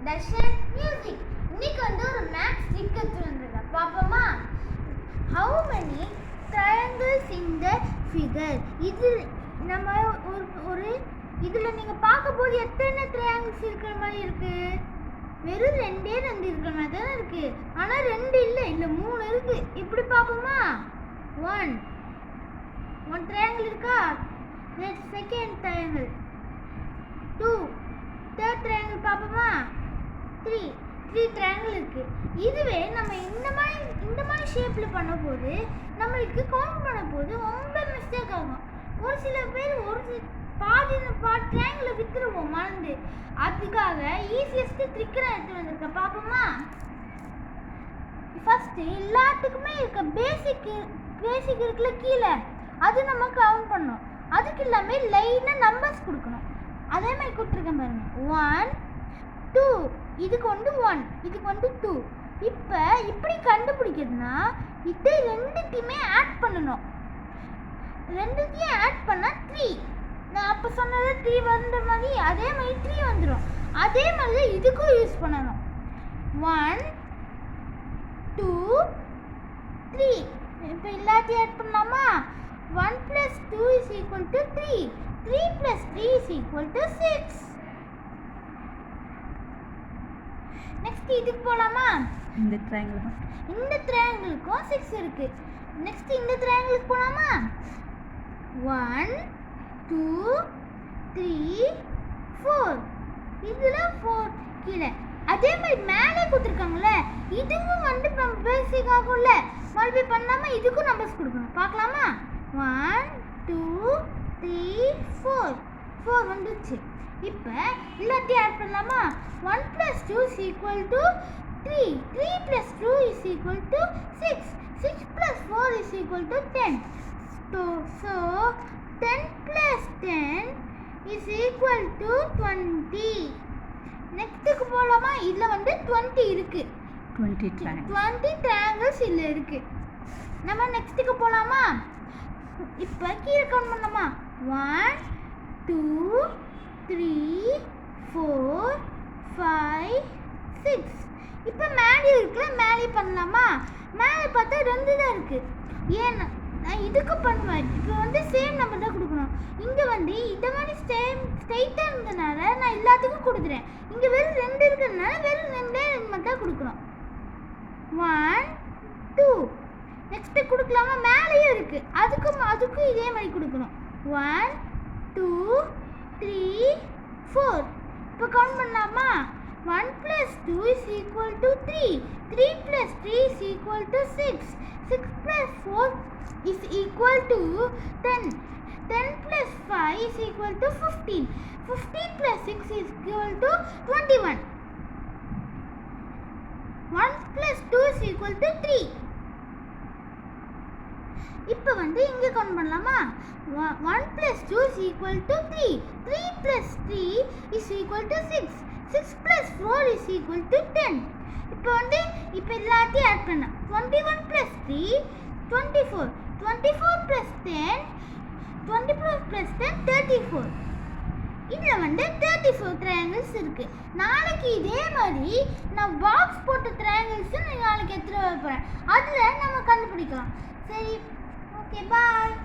Darshan music. இன்னைக்கு ஒரு maths trick எடுத்துருந்தா பாப்போமா? How many triangles in the figure? இது நம்ம ஒரு இதுல நீங்க பார்க்கும்போது எத்தனை ட்ரையாங்கிள்ஸ் இருக்கிற மாதிரி இருக்கு? வெறும் ரெண்டு இருக்கிற மாதிரி தான் இருக்கு. ஆனா ரெண்டு இல்ல 3 இருக்கு. இப்படி பாப்போமா? 1 triangle இருக்கா? Next second triangle 2 third triangle பாப்போமா? 3 triangle இருக்கு. இதுவே நம்ம இந்த மாதிரி ஷேப்ல பண்ணும்போது நமக்கு கவுண்ட் பண்ணும்போது ரொம்ப மிஸ்டேக் ஆகும். ஒரு சில பேர் பாதி ட்ரையாங்கிள் வித்துருவோம் மறந்து. அதுக்காக ஈஸியஸ்ட் ட்ரிக் நான் எடுத்து வந்திருக்கேன். பாப்போமா? ஃபர்ஸ்ட் எல்லாத்துக்குமே இருக்க பேசிக் இருக்குல்ல கீழே, அது நம்ம கவுண்ட் பண்ணணும். அதுக்கு எல்லாமே லைனா நம்பர்ஸ் கொடுக்கணும். அதே மாதிரி கொடுத்துருக்கேன் பாருங்க. 1 2 இதுக்கு 1 இதுக்கு 2. இப்போ இப்படி கண்டுபிடிக்கிறதுனா இது ரெண்டுத்தையுமே ஆட் பண்ணணும். ரெண்டுத்தையும் ஆட் பண்ணா 3. நான் அப்போ சொன்னது 3 வந்த மாதிரி அதே மாதிரி 3 வந்துடும். அதே மாதிரி இதுக்கும் யூஸ் பண்ணணும். 1 2 3. இப்போ எல்லாத்தையும் ஆட் பண்ணலாமா? 1 + 2 = 3. 3 + 3 = 6. நெக்ஸ்ட் இதுக்கு போலாமா? இந்த ட்ரையாங்கிளுக்கும் 6 இருக்கு. நெக்ஸ்ட் இந்த ட்ரையாங்கிளுக்கு போலாமா? 1 2 3 4. இதுல 4 கீழே. அதே மாதிரி மேலே கொடுத்துருக்காங்கல்ல, இதுவும் நம்ம பேசிக் ஆகும்ல, மறுபடியும் பண்ணாம இதுக்கும் நம்பர்ஸ் கொடுக்கணும். பார்க்கலாமா? 1 2 3 4 வந்துச்சு. இப்போ எல்லாத்தையும் ஆட் பண்ணலாமா? 1 + 2 = 3. 3 + 2 = 6. 6 + 4 = 10. So 10 + 10 = 20. நெக்ஸ்ட்டுக்கு போகலாமா? இதில் 20 இருக்கு. 20 triangles இதில் இருக்கு. நம்ம நெக்ஸ்ட்டுக்கு போகலாமா? இப்போ கீழே கவுண்ட் பண்ணலாமா? 1 2 3 4 5 6. இப்போ மேலே இருக்குல்ல, மேலே பண்ணலாமா? மேலே பார்த்தா 2 தான் இருக்கு. ஏன்னா நான் இதுக்கு பண்ணுவேன். இப்போ சேம் நம்பர் தான் கொடுக்கணும். இங்கே இந்த மாதிரி ஸ்ட்ரைட்டாக இருந்ததுனால நான் எல்லாத்துக்கும் கொடுக்குறேன். இங்கே வெறும் 2 இருக்கிறதுனால வெறும் 2 மட்டும் தான் கொடுக்கணும். 1 2. நெக்ஸ்ட் கொடுக்கலாமா? மேலேயும் இருக்கு. அதுக்கும் இதே மாதிரி கொடுக்கணும். 1 2 3 4. இப்போ கவுண்ட் பண்ணலாமா? 1 + 2 = 3. 3 + 3 = 6. 6 + 4 = 10. 10 + 5 = 15. 15 + 6 = 21. 1 + 2 = 3. இப்போ இங்கே கவுண்ட் பண்ணலாமா? 1 + 2 = 3. 3 + 3 = 6. 6 + 4 = 10. இப்போ எல்லாத்தையும் ஆட் பண்ண 21 + 3 24. 24 + 10 24 + 10 34. இதில் 34 triangles இருக்கு. நாளைக்கு இதே மாதிரி நான் பாக்ஸ் போட்ட triangles நாளைக்கு எடுத்துட்டு வர போகிறேன். அதில் நம்ம கண்டுபிடிக்கலாம். சரி, ஓகே, பாய்.